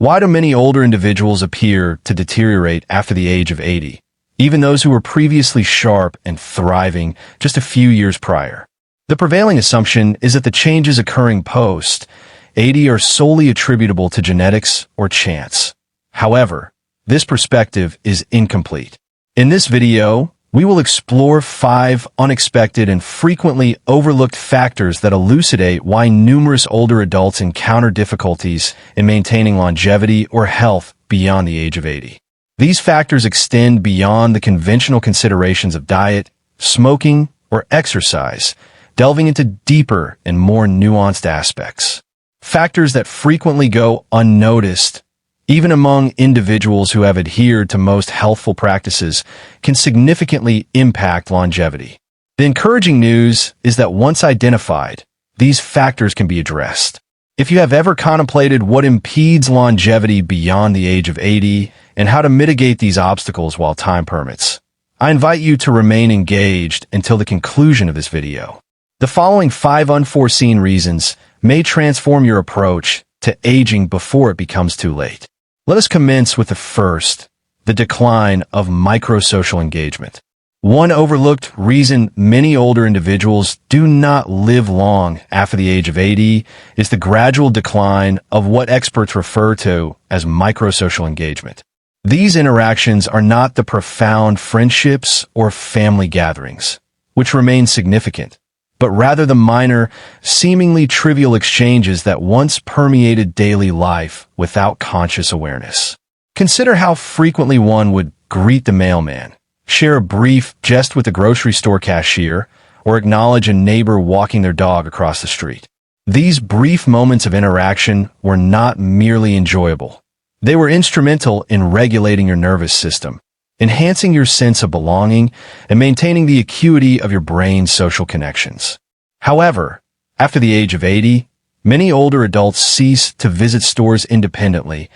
Why do many older individuals appear to deteriorate after the age of 80, even those who were previously sharp and thriving just a few years prior? The prevailing assumption is that the changes occurring post-80 are solely attributable to genetics or chance. However, this perspective is incomplete. In this video, we will explore 5 unexpected and frequently overlooked factors that elucidate why numerous older adults encounter difficulties in maintaining longevity or health beyond the age of 80. These factors extend beyond the conventional considerations of diet, smoking, or exercise, delving into deeper and more nuanced aspects. Factors that frequently go unnoticed, even among individuals who have adhered to most healthful practices, can significantly impact longevity. The encouraging news is that once identified, these factors can be addressed. If you have ever contemplated what impedes longevity beyond the age of 80 and how to mitigate these obstacles while time permits, I invite you to remain engaged until the conclusion of this video. The following 5 unforeseen reasons may transform your approach to aging before it becomes too late. Let us commence with the first, the decline of microsocial engagement. One overlooked reason many older individuals do not live long after the age of 80 is the gradual decline of what experts refer to as microsocial engagement. These interactions are not the profound friendships or family gatherings, which remain significant, but rather the minor, seemingly trivial exchanges that once permeated daily life without conscious awareness. Consider how frequently one would greet the mailman, share a brief jest with the grocery store cashier, or acknowledge a neighbor walking their dog across the street. These brief moments of interaction were not merely enjoyable. They were instrumental in regulating your nervous system, enhancing your sense of belonging, and maintaining the acuity of your brain's social connections. However, after the age of 80, many older adults cease to visit stores independently,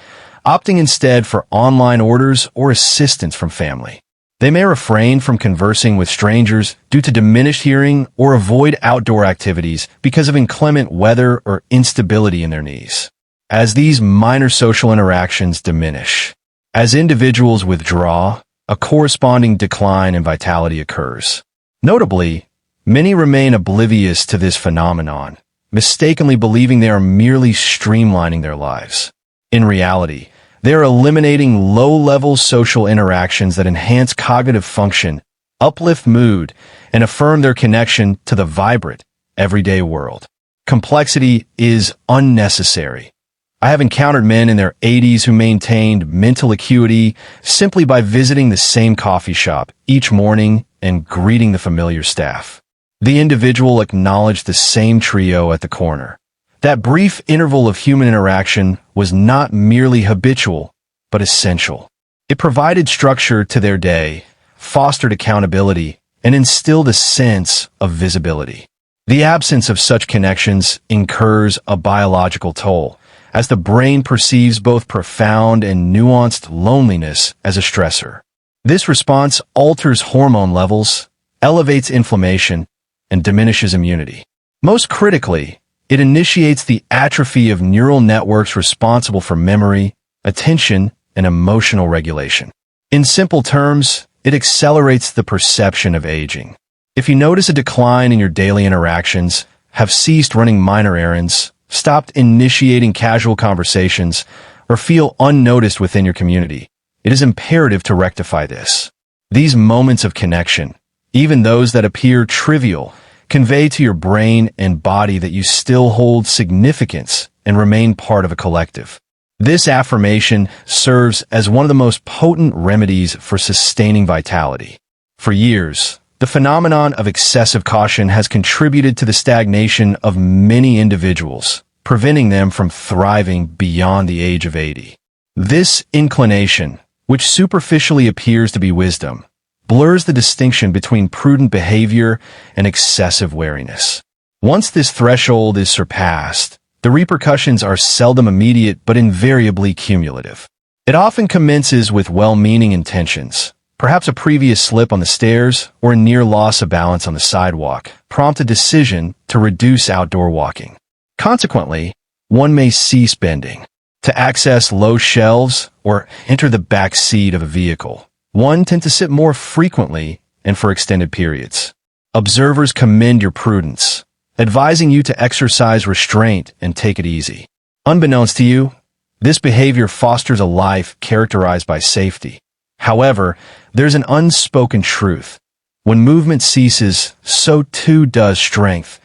opting instead for online orders or assistance from family. They may refrain from conversing with strangers due to diminished hearing or avoid outdoor activities because of inclement weather or instability in their knees. As these minor social interactions diminish, as individuals withdraw, a corresponding decline in vitality occurs. Notably, many remain oblivious to this phenomenon, mistakenly believing they are merely streamlining their lives. In reality, they are eliminating low-level social interactions that enhance cognitive function, uplift mood, and affirm their connection to the vibrant, everyday world. Complexity is unnecessary. I have encountered men in their 80s who maintained mental acuity simply by visiting the same coffee shop each morning and greeting the familiar staff. The individual acknowledged the same trio at the corner. That brief interval of human interaction was not merely habitual, but essential. It provided structure to their day, fostered accountability, and instilled a sense of visibility. The absence of such connections incurs a biological toll, as the brain perceives both profound and nuanced loneliness as a stressor. This response alters hormone levels, elevates inflammation, and diminishes immunity. Most critically, it initiates the atrophy of neural networks responsible for memory, attention, and emotional regulation. In simple terms, it accelerates the perception of aging. If you notice a decline in your daily interactions, have ceased running minor errands, stopped initiating casual conversations, or feel unnoticed within your community, it is imperative to rectify this. These moments of connection, even those that appear trivial, convey to your brain and body that you still hold significance and remain part of a collective. This affirmation serves as one of the most potent remedies for sustaining vitality. For years, the phenomenon of excessive caution has contributed to the stagnation of many individuals, preventing them from thriving beyond the age of 80. This inclination, which superficially appears to be wisdom, blurs the distinction between prudent behavior and excessive wariness. Once this threshold is surpassed, the repercussions are seldom immediate but invariably cumulative. It often commences with well-meaning intentions. Perhaps a previous slip on the stairs or a near loss of balance on the sidewalk prompt a decision to reduce outdoor walking. Consequently, one may cease bending. to access low shelves or enter the back seat of a vehicle. 1. Tend to sit more frequently and for extended periods. Observers commend your prudence, advising you to exercise restraint and take it easy. Unbeknownst to you, this behavior fosters a life characterized by safety. However, there's an unspoken truth. When movement ceases, so too does strength,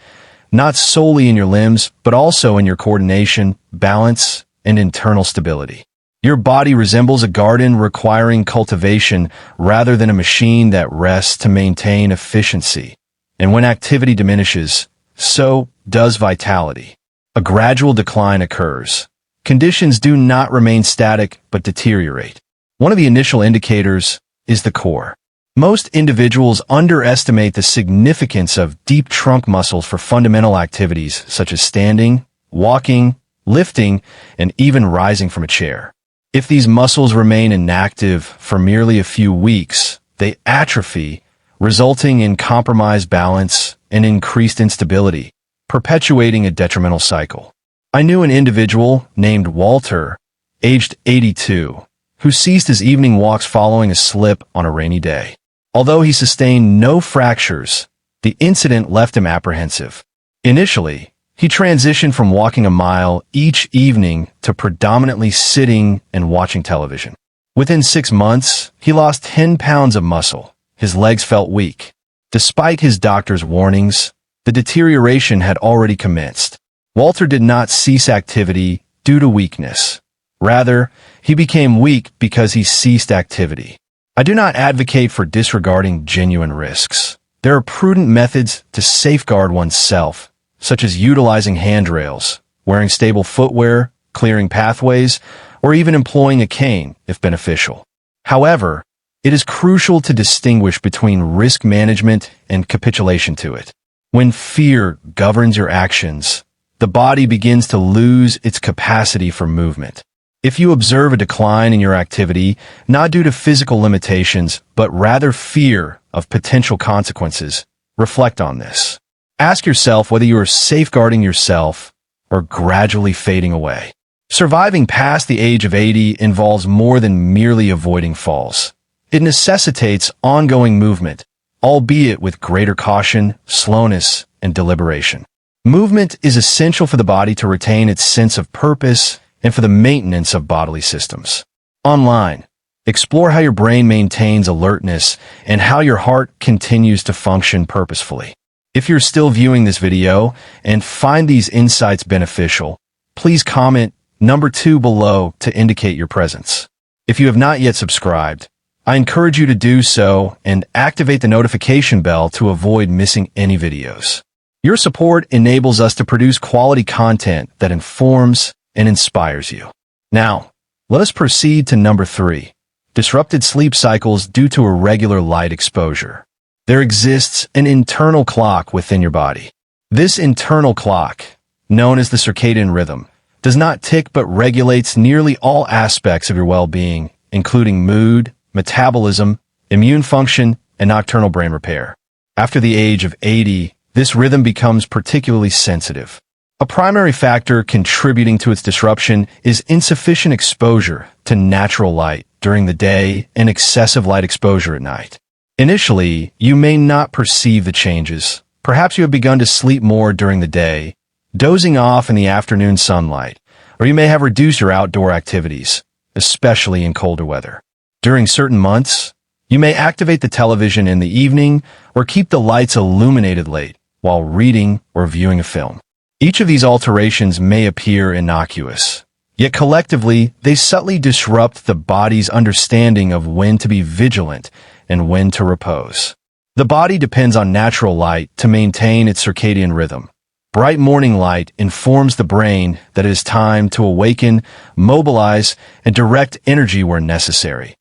not solely in your limbs, but also in your coordination, balance, and internal stability. Your body resembles a garden requiring cultivation rather than a machine that rests to maintain efficiency. And when activity diminishes, so does vitality. A gradual decline occurs. Conditions do not remain static, but deteriorate. One of the initial indicators is the core. Most individuals underestimate the significance of deep trunk muscles for fundamental activities such as standing, walking, lifting, and even rising from a chair. If these muscles remain inactive for merely a few weeks, they atrophy, resulting in compromised balance and increased instability, perpetuating a detrimental cycle. I knew an individual named Walter, aged 82, who ceased his evening walks following a slip on a rainy day. Although he sustained no fractures, the incident left him apprehensive. Initially, he transitioned from walking a mile each evening to predominantly sitting and watching television. Within 6 months, he lost 10 pounds of muscle. His legs felt weak. Despite his doctor's warnings, the deterioration had already commenced. Walter did not cease activity due to weakness. Rather, he became weak because he ceased activity. I do not advocate for disregarding genuine risks. There are prudent methods to safeguard oneself, such as utilizing handrails, wearing stable footwear, clearing pathways, or even employing a cane if beneficial. However, it is crucial to distinguish between risk management and capitulation to it. When fear governs your actions, the body begins to lose its capacity for movement. If you observe a decline in your activity, not due to physical limitations, but rather fear of potential consequences, reflect on this. Ask yourself whether you are safeguarding yourself or gradually fading away. Surviving past the age of 80 involves more than merely avoiding falls. It necessitates ongoing movement, albeit with greater caution, slowness, and deliberation. Movement is essential for the body to retain its sense of purpose and for the maintenance of bodily systems. Online, explore how your brain maintains alertness and how your heart continues to function purposefully. If you're still viewing this video and find these insights beneficial, please comment number 2 below to indicate your presence. If you have not yet subscribed, I encourage you to do so and activate the notification bell to avoid missing any videos. Your support enables us to produce quality content that informs and inspires you. Now, let us proceed to number 3, disrupted sleep cycles due to irregular light exposure. There exists an internal clock within your body. This internal clock, known as the circadian rhythm, does not tick but regulates nearly all aspects of your well-being, including mood, metabolism, immune function, and nocturnal brain repair. After the age of 80, this rhythm becomes particularly sensitive. A primary factor contributing to its disruption is insufficient exposure to natural light during the day and excessive light exposure at night. Initially, you may not perceive the changes. Perhaps you have begun to sleep more during the day, dozing off in the afternoon sunlight, or you may have reduced your outdoor activities, especially in colder weather. During certain months, you may activate the television in the evening or keep the lights illuminated late while reading or viewing a film. Each of these alterations may appear innocuous, yet collectively, they subtly disrupt the body's understanding of when to be vigilant and when to repose. The body depends on natural light to maintain its circadian rhythm. Bright morning light informs the brain that it is time to awaken, mobilize, and direct energy where necessary,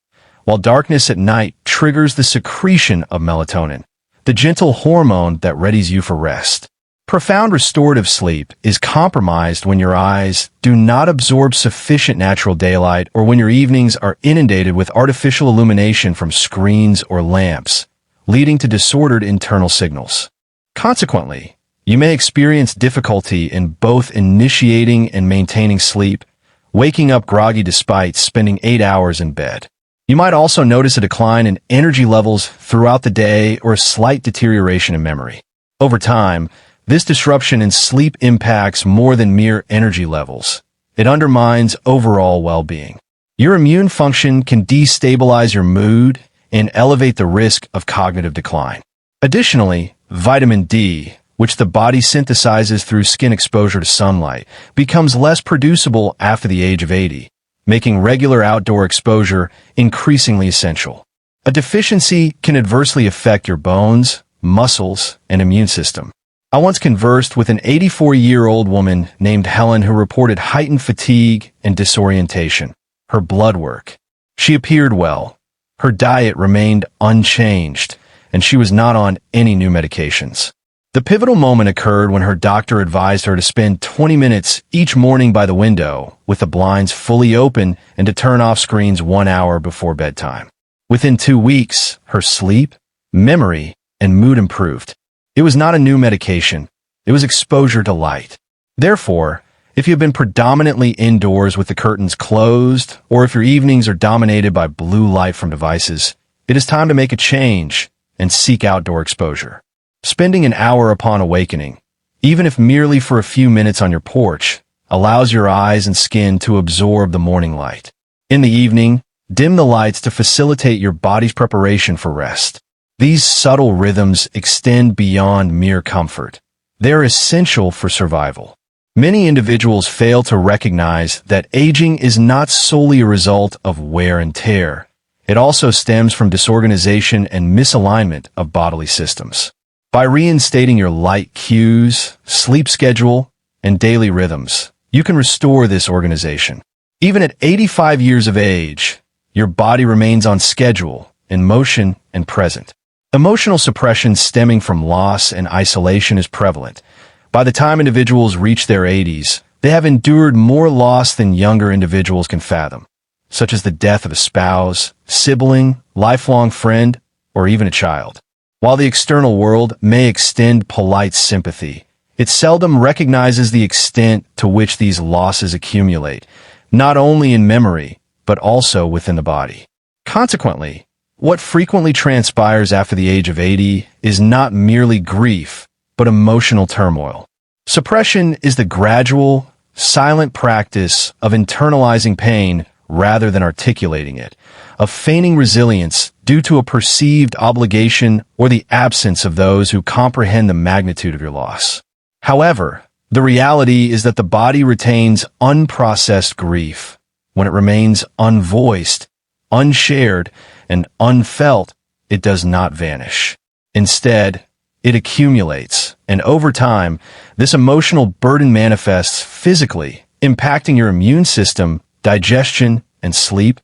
while darkness at night triggers the secretion of melatonin, the gentle hormone that readies you for rest. Profound restorative sleep is compromised when your eyes do not absorb sufficient natural daylight or when your evenings are inundated with artificial illumination from screens or lamps, leading to disordered internal signals. Consequently, you may experience difficulty in both initiating and maintaining sleep, waking up groggy despite spending 8 hours in bed. You might also notice a decline in energy levels throughout the day or a slight deterioration in memory. Over time, this disruption in sleep impacts more than mere energy levels. It undermines overall well-being. Your immune function can destabilize your mood and elevate the risk of cognitive decline. Additionally, vitamin D, which the body synthesizes through skin exposure to sunlight, becomes less producible after the age of 80, making regular outdoor exposure increasingly essential. A deficiency can adversely affect your bones, muscles, and immune system. I once conversed with an 84-year-old woman named Helen who reported heightened fatigue and disorientation. Her blood work. She appeared well. Her diet remained unchanged, and she was not on any new medications. The pivotal moment occurred when her doctor advised her to spend 20 minutes each morning by the window with the blinds fully open and to turn off screens 1 hour before bedtime. Within 2 weeks, her sleep, memory, and mood improved. It was not a new medication. It was exposure to light. Therefore, if you have been predominantly indoors with the curtains closed, or if your evenings are dominated by blue light from devices, it is time to make a change and seek outdoor exposure. Spending an hour upon awakening, even if merely for a few minutes on your porch, allows your eyes and skin to absorb the morning light. In the evening, dim the lights to facilitate your body's preparation for rest. These subtle rhythms extend beyond mere comfort. They are essential for survival. Many individuals fail to recognize that aging is not solely a result of wear and tear. It also stems from disorganization and misalignment of bodily systems. By reinstating your light cues, sleep schedule, and daily rhythms, you can restore this organization. Even at 85 years of age, your body remains on schedule, in motion, and present. Emotional suppression stemming from loss and isolation is prevalent. By the time individuals reach their 80s, they have endured more loss than younger individuals can fathom, such as the death of a spouse, sibling, lifelong friend, or even a child. While the external world may extend polite sympathy, it seldom recognizes the extent to which these losses accumulate, not only in memory, but also within the body. Consequently, what frequently transpires after the age of 80 is not merely grief, but emotional turmoil. Suppression is the gradual, silent practice of internalizing pain rather than articulating it, of feigning resilience due to a perceived obligation or the absence of those who comprehend the magnitude of your loss. However, the reality is that the body retains unprocessed grief. When it remains unvoiced, unshared, and unfelt, it does not vanish. Instead, it accumulates, and over time, this emotional burden manifests physically, impacting your immune system, digestion, and sleep,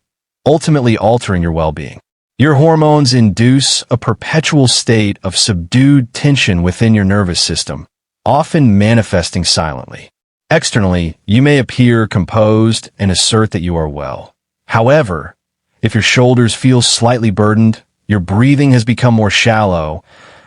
ultimately altering your well-being. Your hormones induce a perpetual state of subdued tension within your nervous system, often manifesting silently. Externally, you may appear composed and assert that you are well. However, if your shoulders feel slightly burdened, your breathing has become more shallow,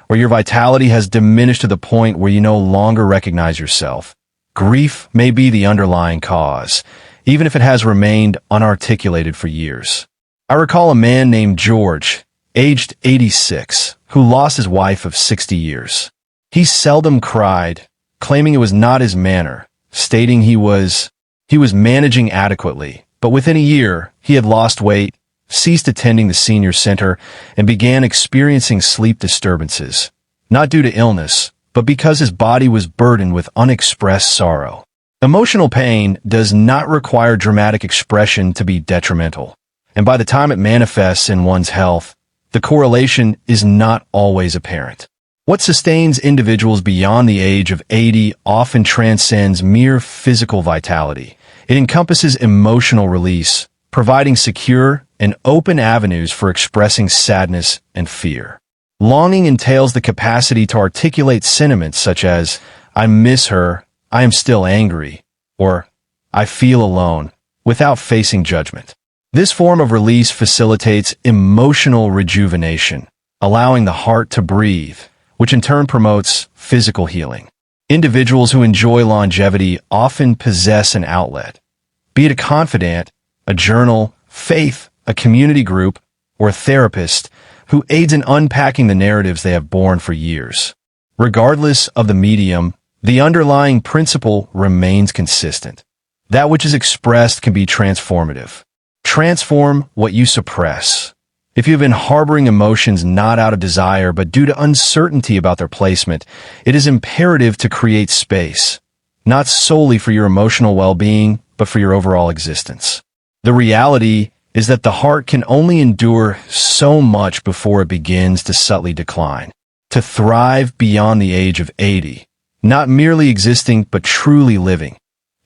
or your vitality has diminished to the point where you no longer recognize yourself, grief may be the underlying cause, even if it has remained unarticulated for years. I recall a man named George, aged 86, who lost his wife of 60 years. He seldom cried, claiming it was not his manner, stating he was managing adequately, but within a year, he had lost weight, ceased attending the senior center, and began experiencing sleep disturbances, not due to illness, but because his body was burdened with unexpressed sorrow. Emotional pain does not require dramatic expression to be detrimental, and by the time it manifests in one's health, the correlation is not always apparent. What sustains individuals beyond the age of 80 often transcends mere physical vitality. It encompasses emotional release, providing secure and open avenues for expressing sadness and fear. Longing entails the capacity to articulate sentiments such as, "I miss her," "I am still angry," or "I feel alone," without facing judgment. This form of release facilitates emotional rejuvenation, allowing the heart to breathe, which in turn promotes physical healing. Individuals who enjoy longevity often possess an outlet, be it a confidant, a journal, faith, a community group, or a therapist who aids in unpacking the narratives they have borne for years. Regardless of the medium, the underlying principle remains consistent. That which is expressed can be transformative. Transform what you suppress. If you have been harboring emotions not out of desire but due to uncertainty about their placement, it is imperative to create space, not solely for your emotional well-being, but for your overall existence. The reality is that the heart can only endure so much before it begins to subtly decline. To thrive beyond the age of 80, not merely existing but truly living,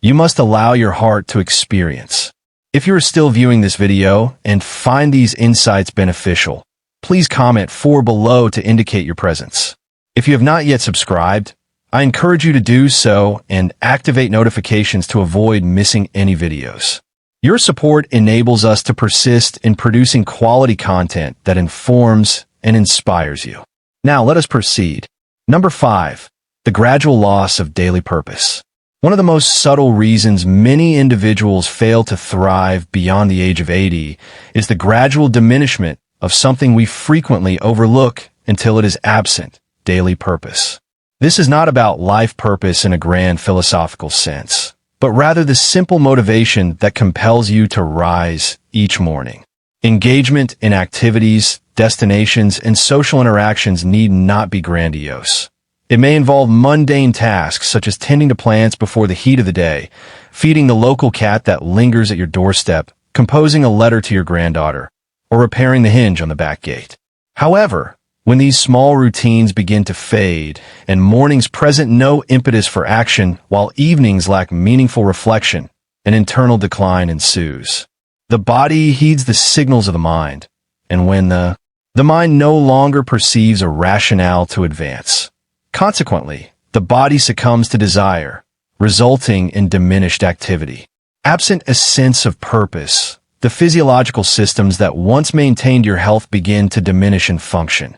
you must allow your heart to experience. If you are still viewing this video and find these insights beneficial, please comment 4 below to indicate your presence. If you have not yet subscribed, I encourage you to do so and activate notifications to avoid missing any videos. Your support enables us to persist in producing quality content that informs and inspires you. Now let us proceed. Number 5. The gradual loss of daily purpose. One of the most subtle reasons many individuals fail to thrive beyond the age of 80 is the gradual diminishment of something we frequently overlook until it is absent: daily purpose. This is not about life purpose in a grand philosophical sense, but rather the simple motivation that compels you to rise each morning. Engagement in activities, destinations, and social interactions need not be grandiose. It may involve mundane tasks such as tending to plants before the heat of the day, feeding the local cat that lingers at your doorstep, composing a letter to your granddaughter, or repairing the hinge on the back gate. However, when these small routines begin to fade and mornings present no impetus for action while evenings lack meaningful reflection, an internal decline ensues. The body heeds the signals of the mind, and when the mind no longer perceives a rationale to advance, consequently, the body succumbs to desire, resulting in diminished activity. Absent a sense of purpose, the physiological systems that once maintained your health begin to diminish in function,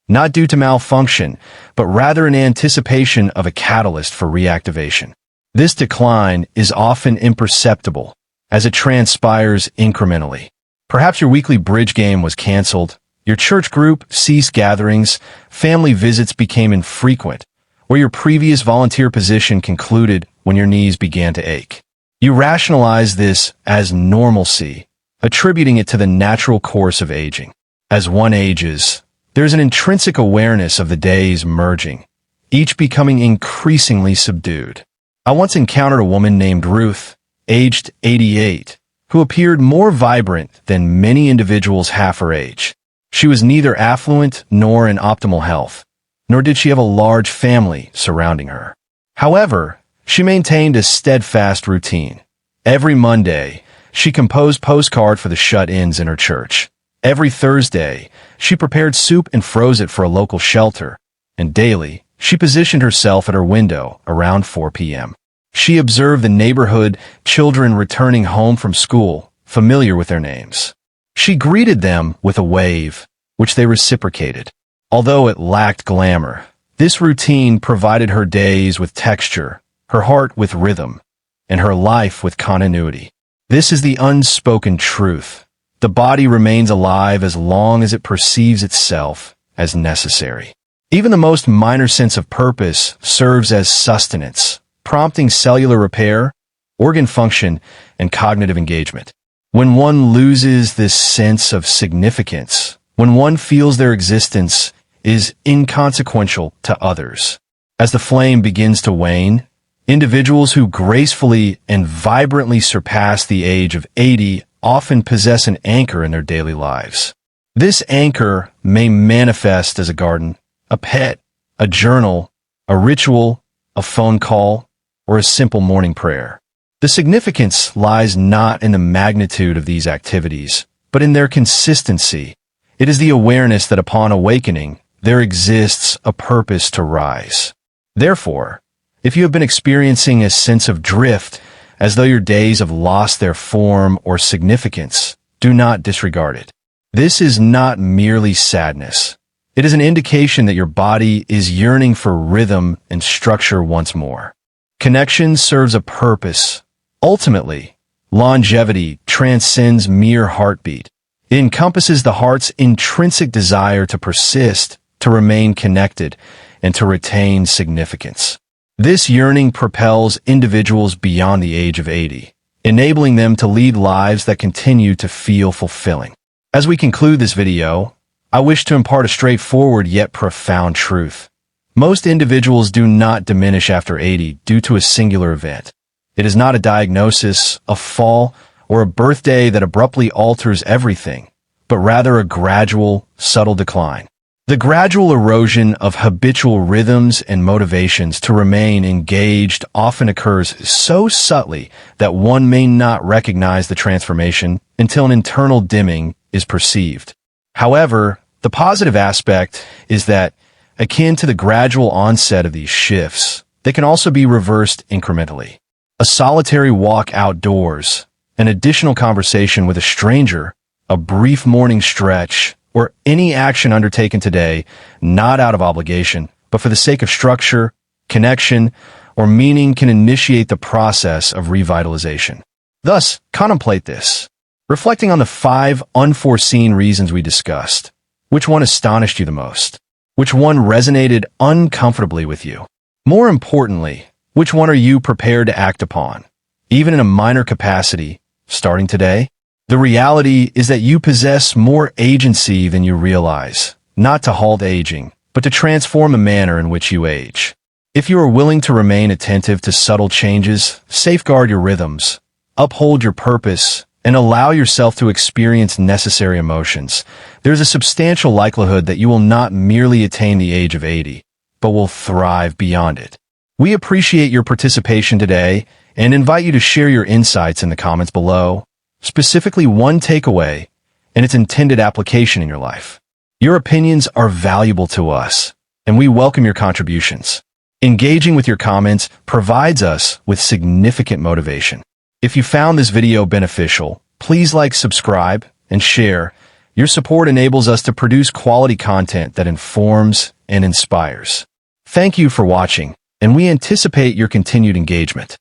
not due to malfunction, but rather in anticipation of a catalyst for reactivation. This decline is often imperceptible, as it transpires incrementally. Perhaps your weekly bridge game was canceled, your church group ceased gatherings, family visits became infrequent, or your previous volunteer position concluded when your knees began to ache. You rationalize this as normalcy, attributing it to the natural course of aging. As one ages, there's an intrinsic awareness of the days merging, each becoming increasingly subdued. I once encountered a woman named Ruth, aged 88, who appeared more vibrant than many individuals half her age. She was neither affluent nor in optimal health, nor did she have a large family surrounding her. However, she maintained a steadfast routine. Every Monday, she composed postcards for the shut-ins in her church. Every Thursday, she prepared soup and froze it for a local shelter, and daily, she positioned herself at her window around 4 p.m. She observed the neighborhood children returning home from school, familiar with their names. She greeted them with a wave, which they reciprocated. Although it lacked glamour, this routine provided her days with texture, her heart with rhythm, and her life with continuity. This is the unspoken truth. The body remains alive as long as it perceives itself as necessary. Even the most minor sense of purpose serves as sustenance, prompting cellular repair, organ function, and cognitive engagement. When one loses this sense of significance, when one feels their existence is inconsequential to others, as the flame begins to wane, individuals who gracefully and vibrantly surpass the age of 80 often possess an anchor in their daily lives. This anchor may manifest as a garden, a pet, a journal, a ritual, a phone call, or a simple morning prayer. The significance lies not in the magnitude of these activities, but in their consistency. It is the awareness that upon awakening, there exists a purpose to rise. Therefore, if you have been experiencing a sense of drift, as though your days have lost their form or significance, do not disregard it. This is not merely sadness. It is an indication that your body is yearning for rhythm and structure once more. Connection serves a purpose. Ultimately, Longevity transcends mere heartbeat. It encompasses the heart's intrinsic desire to persist, to remain connected, and to retain significance. This yearning propels individuals beyond the age of 80, enabling them to lead lives that continue to feel fulfilling. As we conclude this video, I wish to impart a straightforward yet profound truth. Most individuals do not diminish after 80 due to a singular event. It is not a diagnosis, a fall, or a birthday that abruptly alters everything, but rather a gradual, subtle decline. The gradual erosion of habitual rhythms and motivations to remain engaged often occurs so subtly that one may not recognize the transformation until an internal dimming is perceived. However, the positive aspect is that, akin to the gradual onset of these shifts, they can also be reversed incrementally. A solitary walk outdoors, an additional conversation with a stranger, a brief morning stretch, or any action undertaken today, not out of obligation, but for the sake of structure, connection, or meaning, can initiate the process of revitalization. Thus, contemplate this. Reflecting on the 5 unforeseen reasons we discussed, which one astonished you the most? Which one resonated uncomfortably with you? More importantly, which one are you prepared to act upon, even in a minor capacity, starting today? The reality is that you possess more agency than you realize, not to halt aging, but to transform the manner in which you age. If you are willing to remain attentive to subtle changes, safeguard your rhythms, uphold your purpose, and allow yourself to experience necessary emotions, there's a substantial likelihood that you will not merely attain the age of 80, but will thrive beyond it. We appreciate your participation today and invite you to share your insights in the comments below, specifically one takeaway and its intended application in your life. Your opinions are valuable to us, and we welcome your contributions. Engaging with your comments provides us with significant motivation. If you found this video beneficial, please like, subscribe, and share. Your support enables us to produce quality content that informs and inspires. Thank you for watching, and we anticipate your continued engagement.